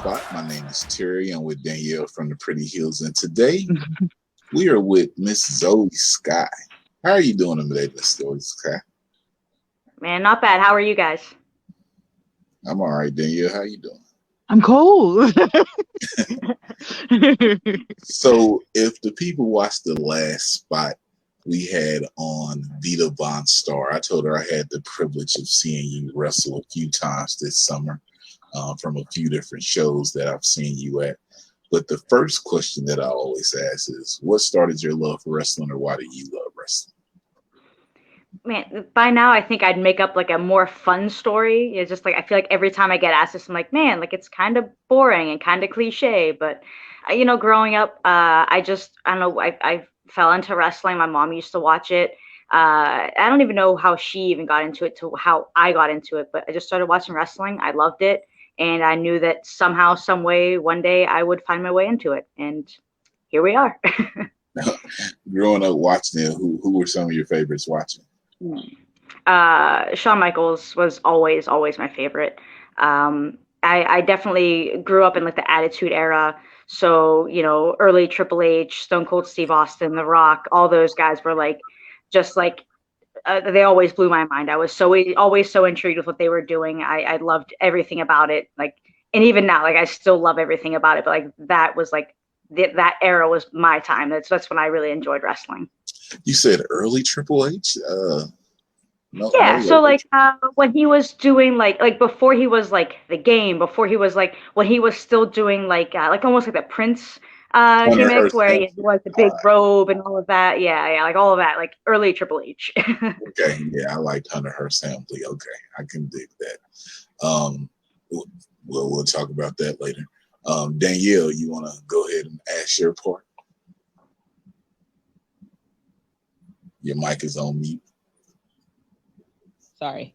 Spot. My name is Terry. I'm with Danielle from the Pretty Hills, and today we are with Miss Zoey Skye. How are you doing today, Miss Zoey Skye? Man, not bad. How are you guys? I'm all right, Danielle. How you doing? I'm cold. So, if the people watched the last spot we had on Vita Von Star, I told her I had the privilege of seeing you wrestle a few times this summer from a few different shows that I've seen you at. But the first question that I always ask is, what started your love for wrestling, or why do you love wrestling? Man, by now I think I'd make up like a more fun story. It's just like I feel like every time I get asked this, I'm like, man, like it's kind of boring and kind of cliche. But growing up, I don't know, I fell into wrestling. My mom used to watch it. I don't even know how she even got into it to how I got into it, but I just started watching wrestling. I loved it, and I knew that somehow, some way, one day I would find my way into it, and here we are. Growing up watching it, who were some of your favorites watching? Shawn Michaels was always my favorite. I definitely grew up in like the Attitude Era. So, early Triple H, Stone Cold Steve Austin, The Rock, all those guys were like, just like, they always blew my mind. I was always so intrigued with what they were doing. I loved everything about it. Like, and even now, like, I still love everything about it. But like, that was like, that era was my time. That's when I really enjoyed wrestling. You said early Triple H? Yeah, so like when he was doing like before he was like the game, before he was like when he was still doing like almost like the Prince Hunter gimmick Hearst where he Helmsley. had like the big robe and all of that. Yeah, like all of that, like early Triple H. Okay, yeah, I liked Hunter Hearst Helmsley. Okay, I can dig that. We'll talk about that later. Danielle, you want to go ahead and ask your part? Your mic is on mute. Sorry.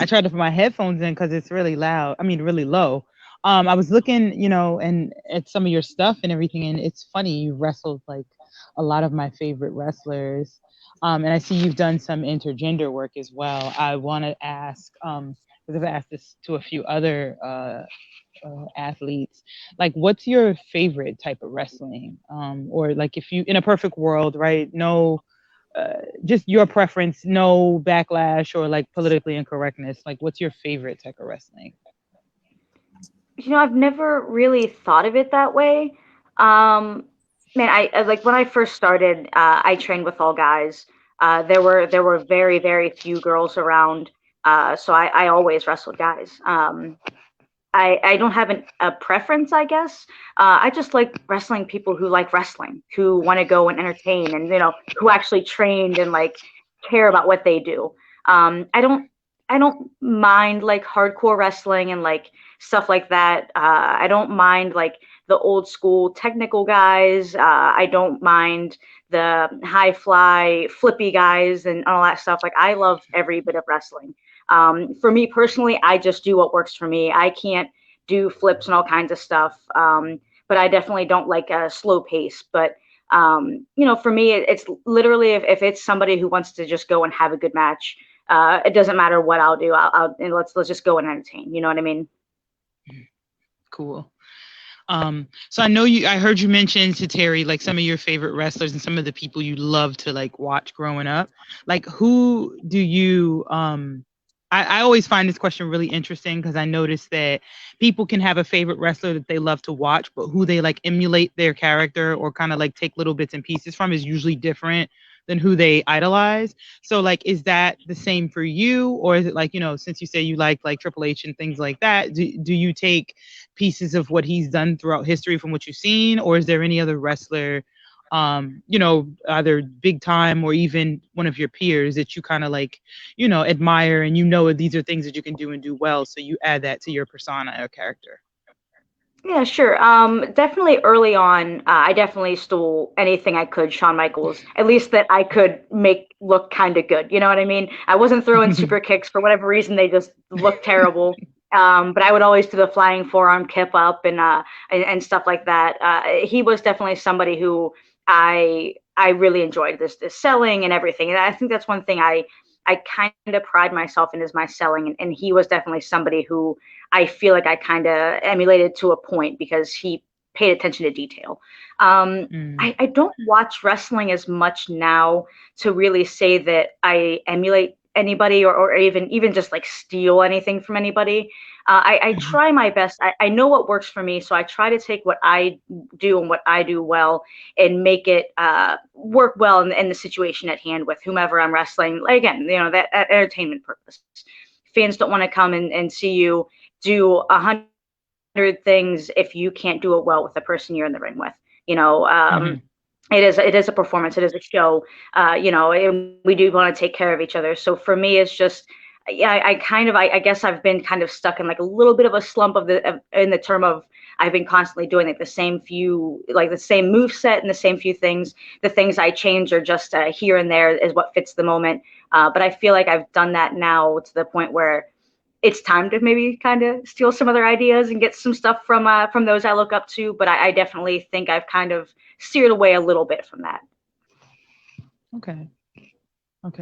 I tried to put my headphones in because it's really loud. I mean, really low. I was looking, and at some of your stuff and everything, and it's funny you wrestled like a lot of my favorite wrestlers. And I see you've done some intergender work as well. I want to ask, because I've asked this to a few other athletes, like, what's your favorite type of wrestling? Or like, if you in a perfect world, right? No. Just your preference, no backlash or like politically incorrectness. Like, what's your favorite type of wrestling? I've never really thought of it that way. Um, Man, like when I first started, I trained with all guys. There were very very few girls around, so I always wrestled guys. I don't have a preference, I guess. I just like wrestling people who like wrestling, who want to go and entertain, and who actually trained and like care about what they do. I don't mind like hardcore wrestling and like stuff like that. I don't mind like the old school technical guys. I don't mind the high fly flippy guys and all that stuff. Like I love every bit of wrestling. For me personally, I just do what works for me. I can't do flips and all kinds of stuff. But I definitely don't like a slow pace. But for me, it's literally if it's somebody who wants to just go and have a good match, it doesn't matter what I'll do. And let's just go and entertain. You know what I mean? Cool. So I heard you mention to Terry like some of your favorite wrestlers and some of the people you love to like watch growing up. Like, who do you I always find this question really interesting because I notice that people can have a favorite wrestler that they love to watch, but who they like emulate their character or kind of like take little bits and pieces from is usually different than who they idolize. So like, is that the same for you? Or is it like, since you say you like Triple H and things like that, do you take pieces of what he's done throughout history from what you've seen? Or is there any other wrestler, either big time or even one of your peers that you kind of like, admire and these are things that you can do and do well. So you add that to your persona or character. Yeah, sure. Definitely early on, I definitely stole anything I could, Shawn Michaels, at least that I could make look kind of good. You know what I mean? I wasn't throwing super kicks for whatever reason; they just looked terrible. But I would always do the flying forearm kip up and stuff like that. He was definitely somebody who I really enjoyed this selling and everything, and I think that's one thing I kind of pride myself in is my selling, and he was definitely somebody who I feel like I kind of emulated to a point because he paid attention to detail. I don't watch wrestling as much now to really say that I emulate anybody or even just like steal anything from anybody. I try my best. I know what works for me, so I try to take what I do and what I do well and make it work well in the situation at hand with whomever I'm wrestling. Again, that entertainment purpose. Fans don't want to come and see you do 100 things if you can't do it well with the person you're in the ring with. It is a performance. It is a show. And we do want to take care of each other. So for me, it's just, yeah, I guess I've been kind of stuck in like a little bit of a slump in the term of I've been constantly doing like the same move set and the same few things. The things I change are just here and there is what fits the moment. But I feel like I've done that now to the point where it's time to maybe kind of steal some other ideas and get some stuff from those I look up to. But I definitely think I've kind of steered away a little bit from that. Okay.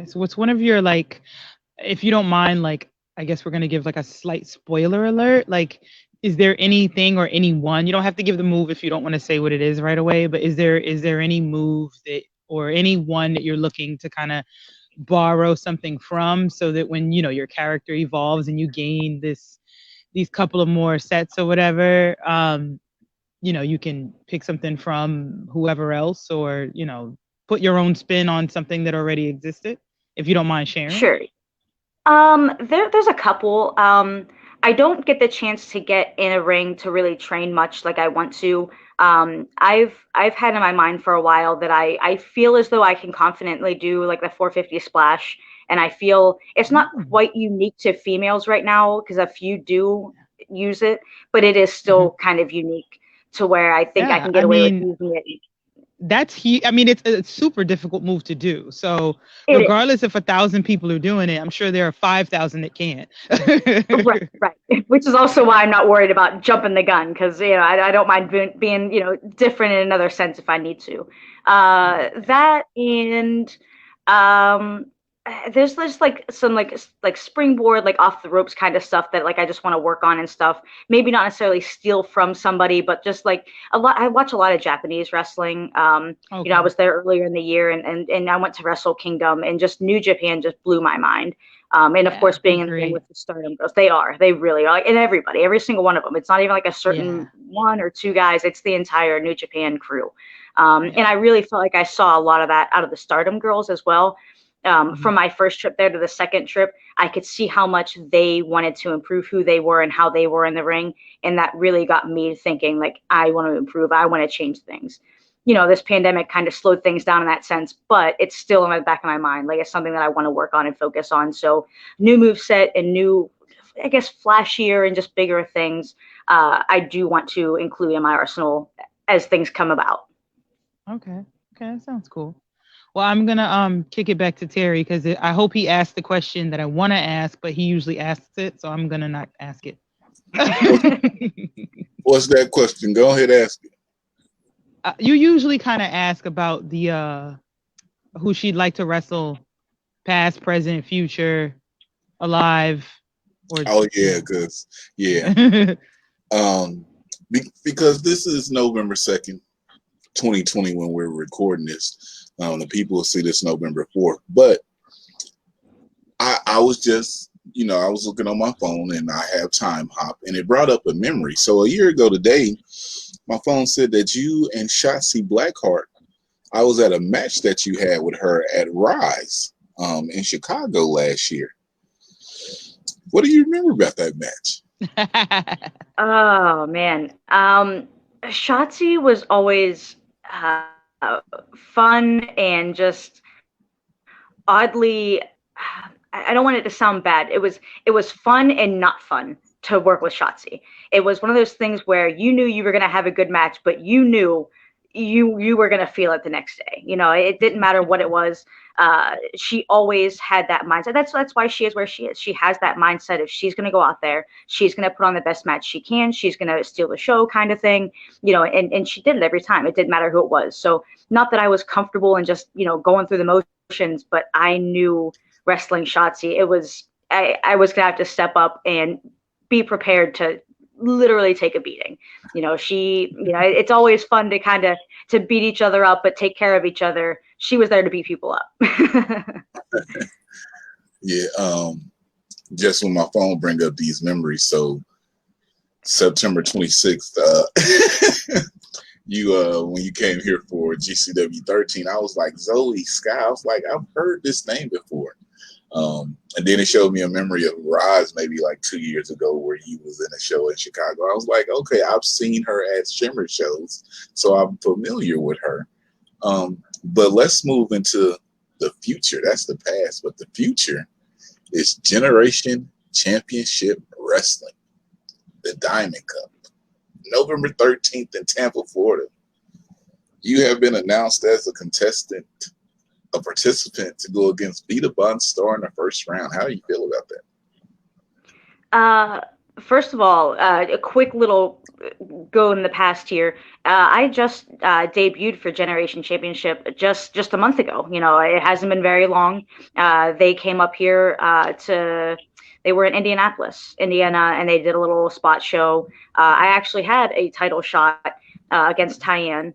So what's one of your, like, if you don't mind, like, I guess we're going to give like a slight spoiler alert. Like, is there anything or anyone, you don't have to give the move if you don't want to say what it is right away, but is there any move that, or anyone that you're looking to kind of borrow something from, so that when, your character evolves and you gain these couple of more sets or whatever, you can pick something from whoever else, or, put your own spin on something that already existed, if you don't mind sharing? Sure. There's a couple. I don't get the chance to get in a ring to really train much like I want to. I've had in my mind for a while that I feel as though I can confidently do like the 450 splash, and I feel it's not quite unique to females right now because a few do use it, but it is still kind of unique to where I think I can get away with using it. That's it's a super difficult move to do. So regardless if 1,000 people are doing it, I'm sure there are 5,000 that can't. Right. Which is also why I'm not worried about jumping the gun, because I don't mind being different in another sense if I need to. That and there's like some like springboard, like off the ropes kind of stuff that like I just want to work on and stuff. Maybe not necessarily steal from somebody, but just like a lot. I watch a lot of Japanese wrestling. Okay. I was there earlier in the year, and I went to Wrestle Kingdom, and just New Japan just blew my mind. And of course, being in the ring with the Stardom girls, they really are. Like, and every single one of them. It's not even like a certain one or two guys. It's the entire New Japan crew. And I really felt like I saw a lot of that out of the Stardom girls as well. From my first trip there to the second trip, I could see how much they wanted to improve who they were and how they were in the ring. And that really got me thinking, like, I want to improve. I want to change things. This pandemic kind of slowed things down in that sense, but it's still in the back of my mind. Like, it's something that I want to work on and focus on. So new moveset and new, I guess, flashier and just bigger things, I do want to include in my arsenal as things come about. Okay, that sounds cool. Well, I'm going to kick it back to Terry, because I hope he asked the question that I want to ask, but he usually asks it, so I'm going to not ask it. What's that question? Go ahead, ask it. You usually kind of ask about the who she'd like to wrestle, past, present, future, alive. Because because this is November 2nd, 2020 when we're recording this. The people will see this November 4th. But I was just, I was looking on my phone, and I have Time Hop, and it brought up a memory. So a year ago today, my phone said that you and Shotzi Blackheart, I was at a match that you had with her at Rise in Chicago last year. What do you remember about that match? Oh, man. Shotzi was always fun and just oddly, I don't want it to sound bad. It was fun and not fun to work with Shotzi. It was one of those things where you knew you were going to have a good match, but you knew you were going to feel it the next day. It didn't matter what it was. She always had that mindset. That's why she is where she is. She has that mindset of she's going to go out there, she's going to put on the best match she can, she's going to steal the show kind of thing, and she did it every time. It didn't matter who it was. So not that I was comfortable and just, going through the motions, but I knew wrestling Shotzi, I was going to have to step up and be prepared to literally take a beating. It's always fun to kind of to beat each other up, but take care of each other. She was there to beat people up. Yeah. Just when my phone bring up these memories, so September 26th, when you came here for GCW 13, I was like, Zoey Skye. I was like, I've heard this name before. And then it showed me a memory of Roz maybe like 2 years ago where he was in a show in Chicago. I was like, okay, I've seen her at Shimmer shows, so I'm familiar with her. But let's move into the future. That's the past, but the future is Generation Championship Wrestling, the Diamond Cup, November 13th in Tampa, Florida. You have been announced as a participant to go against Vita Von Star in the first round. How do you feel about that? First of all, a quick little go in the past here. I just debuted for Generation Championship just a month ago. It hasn't been very long. They came up here they were in Indianapolis, Indiana, and they did a little spot show. I actually had a title shot against Tyann.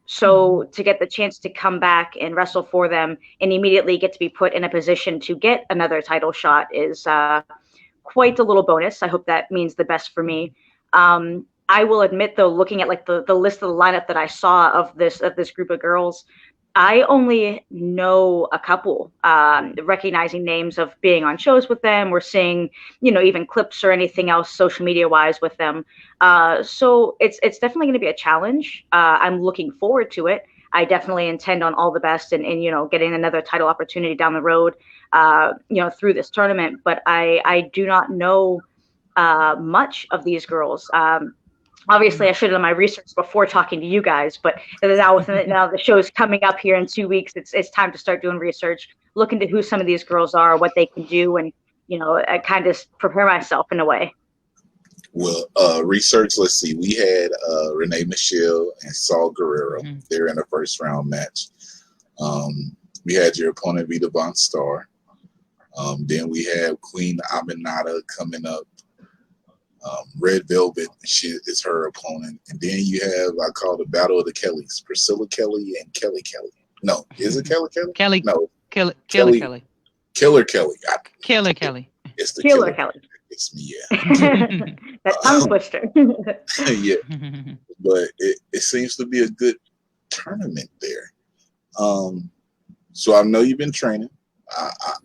So to get the chance to come back and wrestle for them and immediately get to be put in a position to get another title shot is quite a little bonus. I hope that means the best for me. I will admit, though, looking at like the list of the lineup that I saw of this group of girls, I only know a couple, recognizing names of being on shows with them or seeing, even clips or anything else social media wise with them. So it's definitely going to be a challenge. I'm looking forward to it. I definitely intend on all the best and getting another title opportunity down the road, through this tournament. But I do not know much of these girls. Obviously, I should have done my research before talking to you guys, but now the show's coming up here in 2 weeks. It's time to start doing research, look into who some of these girls are, what they can do, and I kind of prepare myself in a way. Well, research. Let's see. We had Renee Michelle and Saul Guerrero. Mm-hmm. They're in the first round match. We had your opponent Vita Von Star. Then we have Queen Aminata coming up. Red Velvet, she is her opponent. And then you have, I call the Battle of the Kellys, Priscilla Kelly and Kelly Kelly. No, is it Kelly Kelly? Kelly. No. Kelly. Killer Kelly. Killer Kelly. It's the Killer Kelly. It's me, yeah. That tongue twister. Yeah. But it seems to be a good tournament there. So I know you've been training.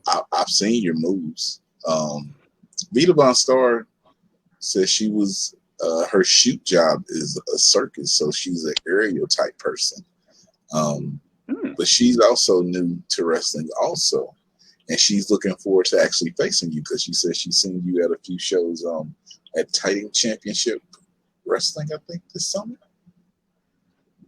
I've seen your moves. Vita Von Star says she was her shoot job is a circus, so she's an aerial type person. But she's also new to wrestling also, and she's looking forward to actually facing you because she says she's seen you at a few shows at Titan Championship Wrestling, I think, this summer.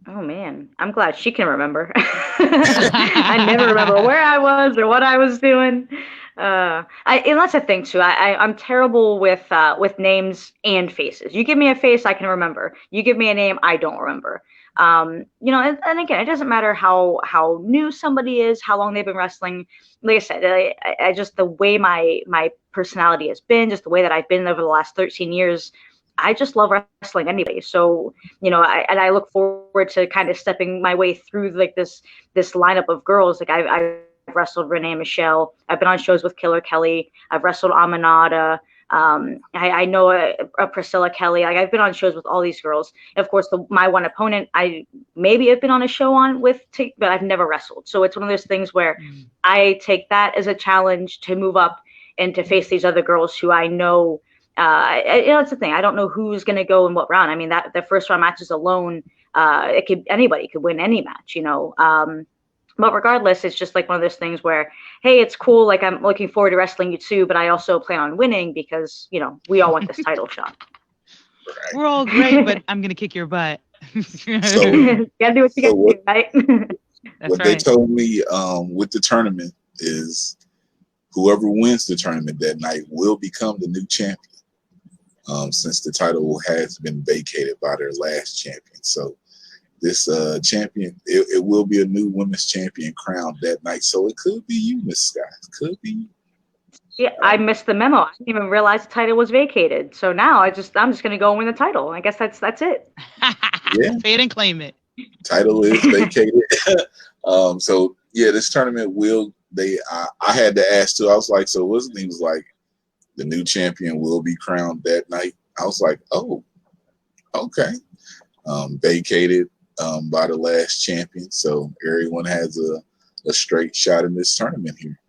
Oh man, I'm glad she can remember. I never remember where I was or what I was doing. And that's the thing too. I'm terrible with names and faces. You give me a face, I can remember. You give me a name, I don't remember. And again, it doesn't matter how new somebody is, how long they've been wrestling. Like I said, I just the way my personality has been, just the way that I've been over the last 13 years. I just love wrestling anyway. So, I look forward to kind of stepping my way through like this lineup of girls. Like I've wrestled Renee Michelle. I've been on shows with Killer Kelly. I've wrestled Aminata. I know a Priscilla Kelly. Like I've been on shows with all these girls. And of course, my one opponent, I maybe have been on a show with, but I've never wrestled. So it's one of those things where I take that as a challenge to move up and to face these other girls who I know. It's the thing. I don't know who's going to go in what round. I mean, that the first round matches alone, anybody could win any match, But regardless, it's just like one of those things where, hey, it's cool. Like I'm looking forward to wrestling you too, but I also plan on winning because we all want this title shot. Right. We're all great, but I'm gonna kick your butt. You gotta do what you gotta do, right? That's what right. they told me with the tournament is whoever wins the tournament that night will become the new champion. Since the title has been vacated by their last champion. So this champion, it will be a new women's champion crowned that night. So it could be you, Miss Skye. Could be you. Yeah, I missed the memo. I didn't even realize the title was vacated. So now I'm just gonna go and win the title. I guess that's it. Yeah, Pay it and claim it. title is vacated. So yeah, this tournament will I had to ask too. I was like, so wasn't he was like the new champion will be crowned that night? I was like, oh, okay. Vacated by the last champion, so everyone has a straight shot in this tournament here.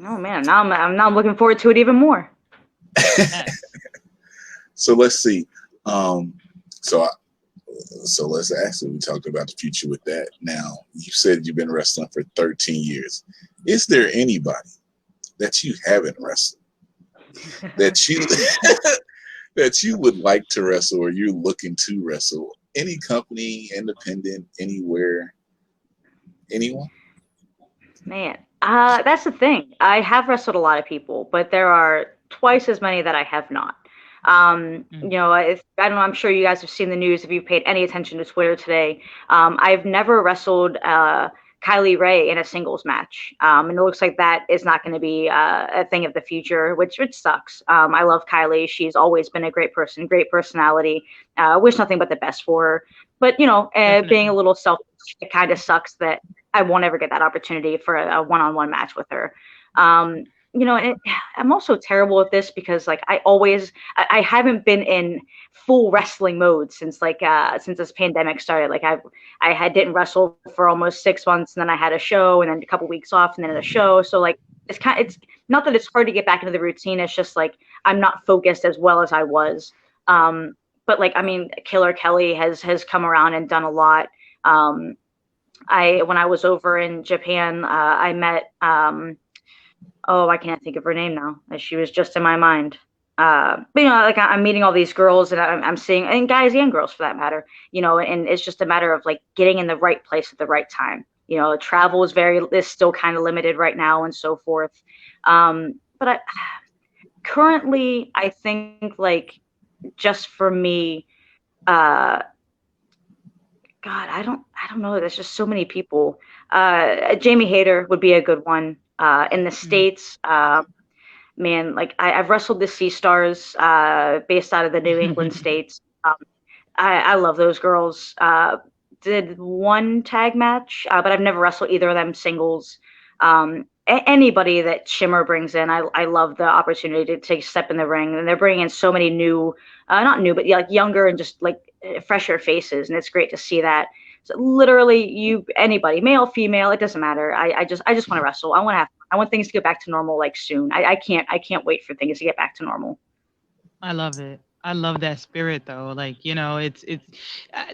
Oh man, now I'm looking forward to it even more. Yes. So let's see. So let's actually we talked about the future with that. Now you said you've been wrestling for 13 years. Is there anybody that you haven't wrestled that you that you would like to wrestle or you're looking to wrestle? Any company, independent, anywhere, anyone? Man, that's the thing. I have wrestled a lot of people, but there are twice as many that I have not. I don't know. I'm sure you guys have seen the news if you've paid any attention to Twitter today. I've never wrestled Kylie Ray in a singles match, and it looks like that is not going to be a thing of the future, which sucks. I love Kylie. She's always been a great person, great personality. Wish nothing but the best for her. But being a little selfish, it kind of sucks that I won't ever get that opportunity for a one-on-one match with her. I'm also terrible at this because like I haven't been in full wrestling mode since this pandemic started. Like didn't wrestle for almost 6 months, and then I had a show, and then a couple weeks off, and then a show. So like it's not that it's hard to get back into the routine. It's just like I'm not focused as well as I was. But like I mean, Killer Kelly has come around and done a lot. When I was over in Japan, I met I can't think of her name now. She was just in my mind. But like I'm meeting all these girls, and I'm seeing, and guys and girls for that matter. And it's just a matter of like getting in the right place at the right time. Travel is still kind of limited right now, and so forth. But currently, I think like just for me, God, I don't know. There's just so many people. Jamie Hayter would be a good one. In the States, man, like I've wrestled the Sea Stars based out of the New England states. I love those girls. Did one tag match, but I've never wrestled either of them singles. Anybody that Shimmer brings in, I love the opportunity to step in the ring. And they're bringing in so many new, not new, but like younger and just like fresher faces. And it's great to see that. So literally anybody, male, female, it doesn't matter. I just want to wrestle. I want things to get back to normal like soon. I can't wait for things to get back to normal. I love it. I love that spirit though. Like, it's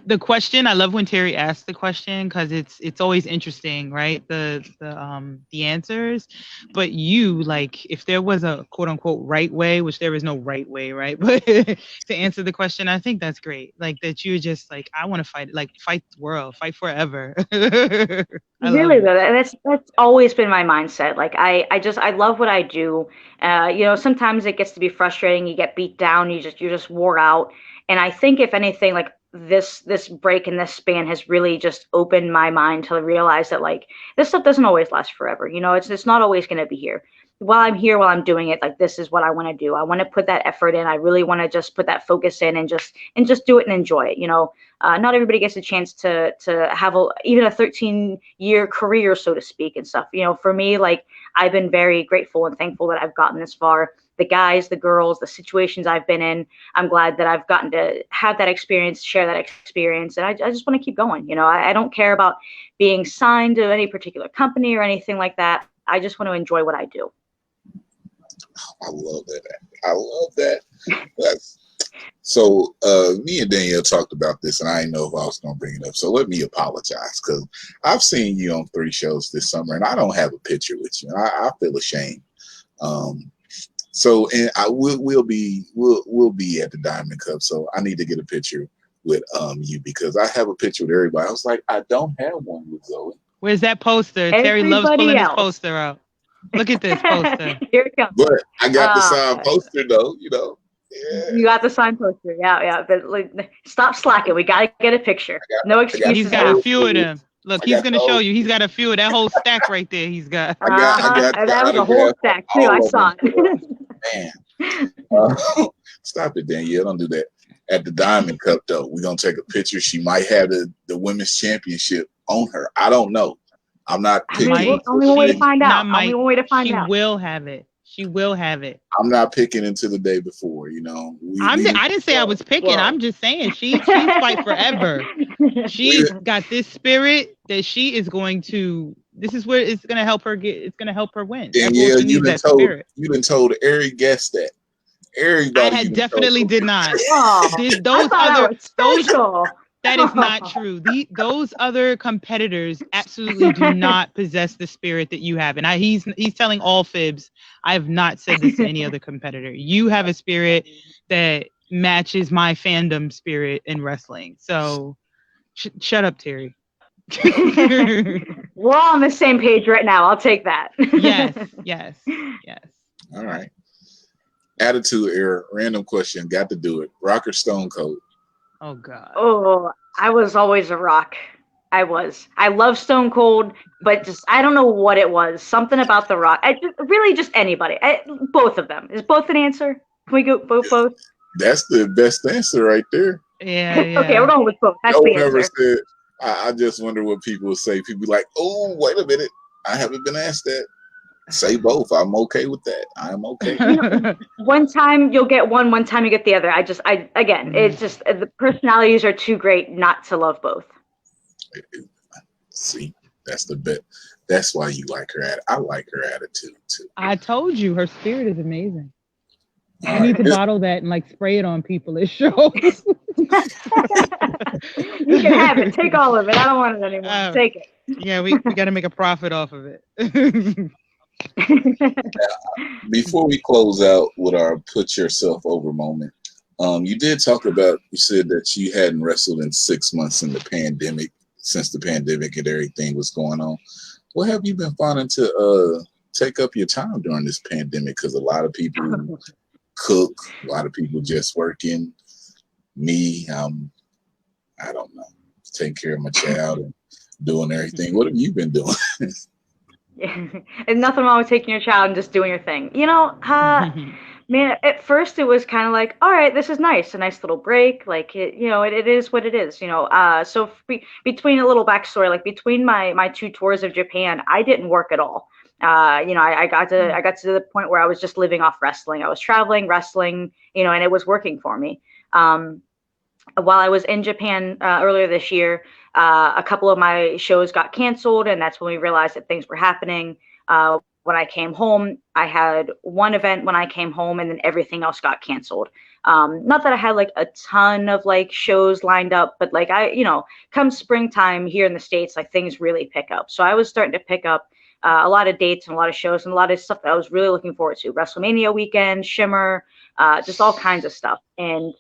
the question. I love when Terry asks the question because it's always interesting, right? The answers. But you, like, if there was a quote unquote right way, which there is no right way, right? But to answer the question, I think that's great. Like that you're just like, I want to fight the world, fight forever. Really though, that's always been my mindset. Like I love what I do. Sometimes it gets to be frustrating. You get beat down. You're just wore out. And I think if anything, like this break and this span has really just opened my mind to realize that like this stuff doesn't always last forever. It's not always going to be here. While I'm here, while I'm doing it, like this is what I want to do. I want to put that effort in. I really want to just put that focus in and just do it and enjoy it. Not everybody gets a chance to have even a 13-year career, so to speak, and stuff. For me, like I've been very grateful and thankful that I've gotten this far. The guys, the girls, the situations I've been in, I'm glad that I've gotten to have that experience, share that experience, and I just want to keep going. I don't care about being signed to any particular company or anything like that. I just want to enjoy what I do. I love that. I love that. So me and Danielle talked about this, and I didn't know if I was going to bring it up. So let me apologize because I've seen you on 3 shows this summer, and I don't have a picture with you. I feel ashamed. So and we'll be at the Diamond Cup. So I need to get a picture with you because I have a picture with everybody. I was like, I don't have one with Zoey. Where's that poster? Terry loves pulling his poster out. Look at this poster. Here it comes. But I got the signed poster though, Yeah. You got the signed poster, yeah. But like, stop slacking. We gotta get a picture. No excuses. He's got a few of them. Look, I he's got gonna the show whole, you. He's got a few of that whole stack right there. He's got. I got And the that was a whole autograph of stack too. I all of saw them. it. Man, stop it, Danielle. Don't do that. At the Diamond Cup, though, we're gonna take a picture. She might have the women's championship on her. I don't know. I'm not I mean, picking. Might only one way to find not out. Only might. one way to find She out. will have it. She will have it. I'm not picking until the day before. You know, we I didn't say I was picking. Whoa. I'm just saying she's fight forever. She's got this spirit that she is going to. This is where it's going to help her get. It's going to help her win. That's all Danielle, she needs. That spirit. you done told every guest that. Everybody, I had definitely did not. Oh, Those I thought those special. that is not true. Those other competitors absolutely do not possess the spirit that you have. And he's telling all fibs. I have not said this to any other competitor. You have a spirit that matches my fandom spirit in wrestling. So shut up, Terry. We're all on the same page right now. I'll take that. Yes. All right. Attitude Era. Random question. Got to do it. Rock or Stone Cold? Oh God. Oh, I was always a Rock. I love Stone Cold, but just I don't know what it was. Something about the Rock. Really, just anybody. Both of them. Is both an answer? Can we go both? That's the best answer right there. Yeah. Okay, we're going with both. That's No the one ever answer. said. I just wonder what people would say. People be like, "Oh, wait a minute. I haven't been asked that." Say both. I'm okay with that. I'm okay. One time you'll get one time you get the other. Again, it's just the personalities are too great not to love both. See, that's the bit. That's why you like her. I like her attitude too. I told you her spirit is amazing. All You need right. to bottle that and like spray it on people at shows. You can have it. Take all of it. I don't want it anymore. Take it. Yeah, we got to make a profit off of it. Before we close out with our put yourself over moment, you did talk about, you said that you hadn't wrestled in 6 months in the pandemic, since the pandemic and everything was going on. What have you been finding to take up your time during this pandemic? Because a lot of people cook, a lot of people just working. Me, I don't know, taking care of my child and doing everything. What have you been doing? Yeah. And nothing wrong with taking your child and just doing your thing. Man, at first it was kind of like, all right, this is nice, a nice little break. Like it is what it is. So between a little backstory, like between my two tours of Japan, I didn't work at all. I got to the point where I was just living off wrestling. I was traveling, wrestling, and it was working for me. While I was in Japan earlier this year, a couple of my shows got canceled, and that's when we realized that things were happening. When I came home, I had one event when I came home, and then everything else got canceled. Not that I had like a ton of like shows lined up, but like come springtime here in the States, like things really pick up. So I was starting to pick up a lot of dates and a lot of shows and a lot of stuff that I was really looking forward to. WrestleMania weekend, Shimmer, just all kinds of stuff. And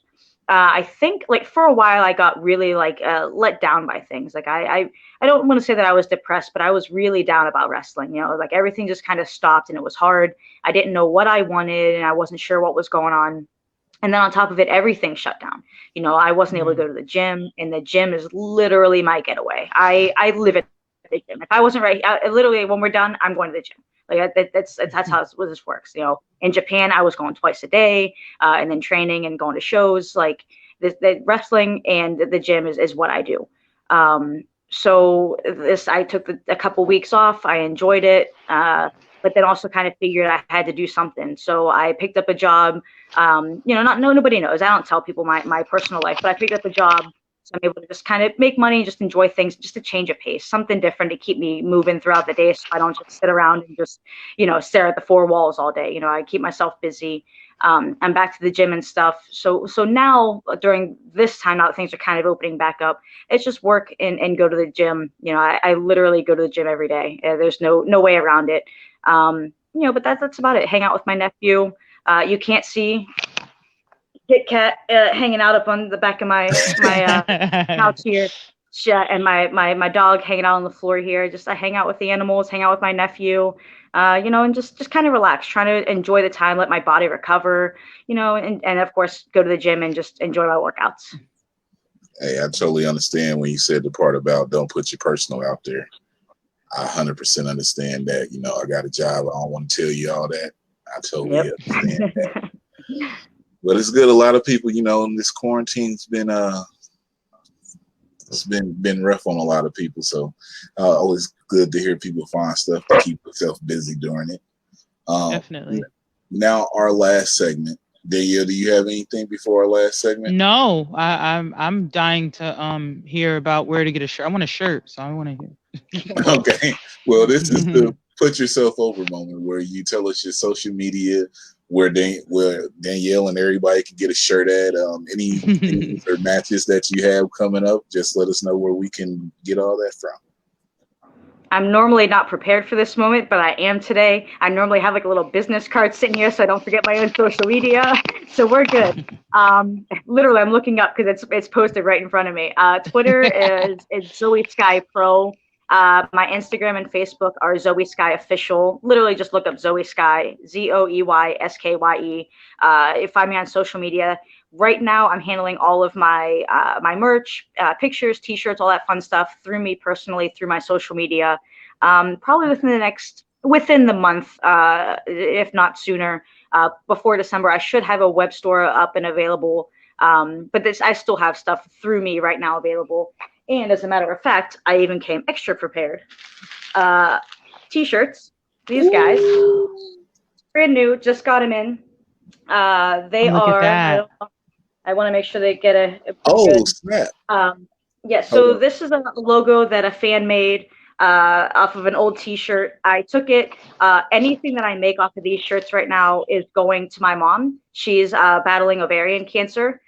I think like for a while I got really like let down by things. Like I don't want to say that I was depressed, but I was really down about wrestling. Like everything just kind of stopped and it was hard. I didn't know what I wanted and I wasn't sure what was going on. And then on top of it, everything shut down. I wasn't able to go to the gym, and the gym is literally my getaway. I live at the gym. If I wasn't right, literally when we're done, I'm going to the gym. Like that's how this works. In Japan, I was going twice a day, and then training and going to shows. Like the wrestling and the gym is what I do. So I took a couple weeks off. I enjoyed it, but then also kind of figured I had to do something. So I picked up a job. Nobody knows. I don't tell people my personal life, but I picked up a job. So I'm able to just kind of make money, just enjoy things, just a change of pace, something different to keep me moving throughout the day. So I don't just sit around and just, stare at the four walls all day. I keep myself busy. I'm back to the gym and stuff. So now during this time, now that things are kind of opening back up, it's just work and go to the gym. I literally go to the gym every day. There's no way around it. But that's about it. Hang out with my nephew. You can't see Kit Kat hanging out up on the back of my couch here, and my dog hanging out on the floor here. Just I hang out with the animals, hang out with my nephew, and just kind of relax, trying to enjoy the time, let my body recover, and of course go to the gym and just enjoy my workouts. Hey, I totally understand when you said the part about don't put your personal out there. I 100% understand that. You know, I got a job. I don't want to tell you all that. I totally Yep. understand that. But it's good. A lot of people, you know, this quarantine's been it's been rough on a lot of people. So always good to hear people find stuff to keep themselves busy during it. Definitely. Now our last segment. Danielle, do you have anything before our last segment? No, I'm dying to hear about where to get a shirt. I want a shirt, so I want to hear. Okay. Well, this is the put yourself over moment where you tell us your social media, where Danielle and everybody can get a shirt at. Any or matches that you have coming up, just let us know where we can get all that from. I'm normally not prepared for this moment, but I am today. I normally have like a little business card sitting here so I don't forget my own social media. So we're good. Literally, I'm looking up because it's posted right in front of me. Twitter is Zoey Skye Pro. My Instagram and Facebook are Zoey Skye Official. Literally, just look up Zoey Skye, ZoeySkye. Find me on social media. Right now, I'm handling all of my my merch, pictures, T-shirts, all that fun stuff through me personally, through my social media. Probably within the month, if not sooner, before December, I should have a web store up and available. But I still have stuff through me right now available. And as a matter of fact, I even came extra prepared. T-shirts, these guys, brand new, just got them in. They Look are. at that. I want to make sure they get a good snap. Yeah, so this is a logo that a fan made off of an old T-shirt. I took it. Anything that I make off of these shirts right now is going to my mom. She's battling ovarian cancer.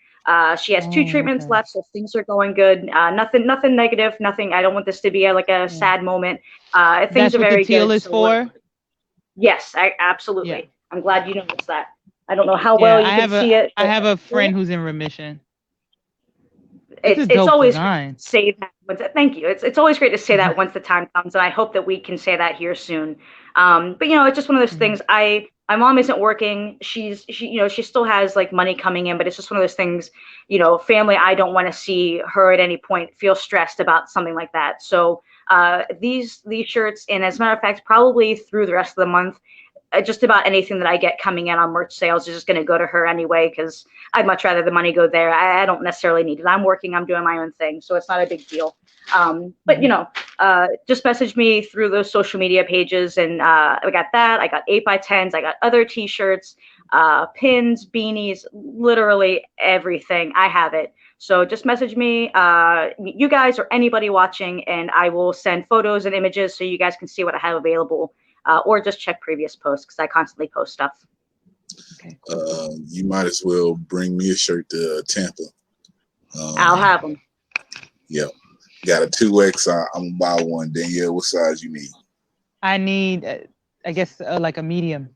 She has 2 treatments left, so things are going good. Nothing negative. Nothing. I don't want this to be like a sad moment. Things are very good. That's what the teal is for? Yes, absolutely. Yeah. I'm glad you noticed that. I don't know how well you can see it. I have a friend who's in remission. It's always say that. Thank you. It's always great to say that once the time comes, and I hope that we can say that here soon. But you know, it's just one of those things. My mom isn't working. She still has like money coming in, but it's just one of those things. You know, family. I don't want to see her at any point feel stressed about something like that. So these shirts, and as a matter of fact, probably through the rest of the month, just about anything that I get coming in on merch sales is just going to go to her anyway, because I'd much rather the money go there. I don't necessarily need it. I'm working, I'm doing my own thing, so it's not a big deal. But you know, just message me through those social media pages, and I got that. I got 8x10s. I got other T-shirts, pins, beanies, literally everything. I have it. So just message me, you guys or anybody watching, and I will send photos and images so you guys can see what I have available. Or just check previous posts because I constantly post stuff. Okay. You might as well bring me a shirt to Tampa. I'll have them. Yep. Got a 2X. I'm gonna buy one. Danielle, what size you need? I need, I guess, like a medium.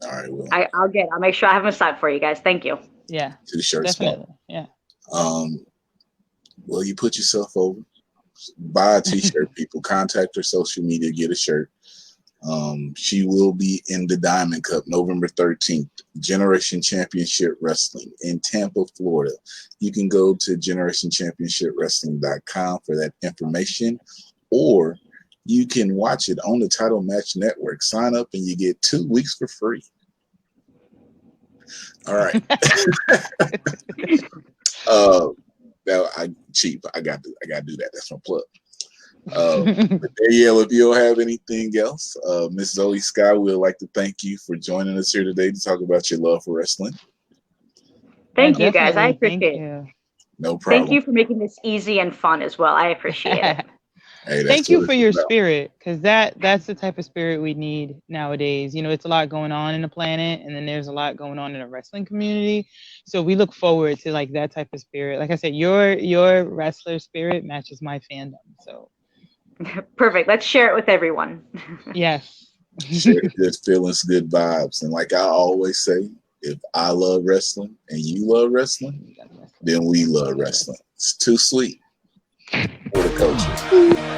All right. Well, I'll make sure I have them aside for you guys. Thank you. Yeah. 2 shirts. Definitely. Yeah. Well, you put yourself over. Buy a T-shirt. People contact her social media. Get a shirt. She will be in the Diamond Cup November 13th, Generation Championship Wrestling in Tampa, Florida. You can go to generationchampionshipwrestling.com for that information, or you can watch it on the Title Match Network. Sign up and you get 2 weeks for free. All right. Now I cheap. I got to do that. That's my plug. But Danielle, if you don't have anything else, Miss Zoey Skye, we would like to thank you for joining us here today to talk about your love for wrestling. Thank you, guys. I appreciate it. No problem. Thank you for making this easy and fun as well. I appreciate it. Hey, thank you for your spirit, because that's the type of spirit we need nowadays. You know, it's a lot going on in the planet, and then there's a lot going on in the wrestling community. So we look forward to like that type of spirit. Like I said, your wrestler spirit matches my fandom. So. Perfect. Let's share it with everyone. Yes. Share good feelings, good vibes. And like I always say, if I love wrestling and you love wrestling, then we love wrestling. It's too sweet for the culture.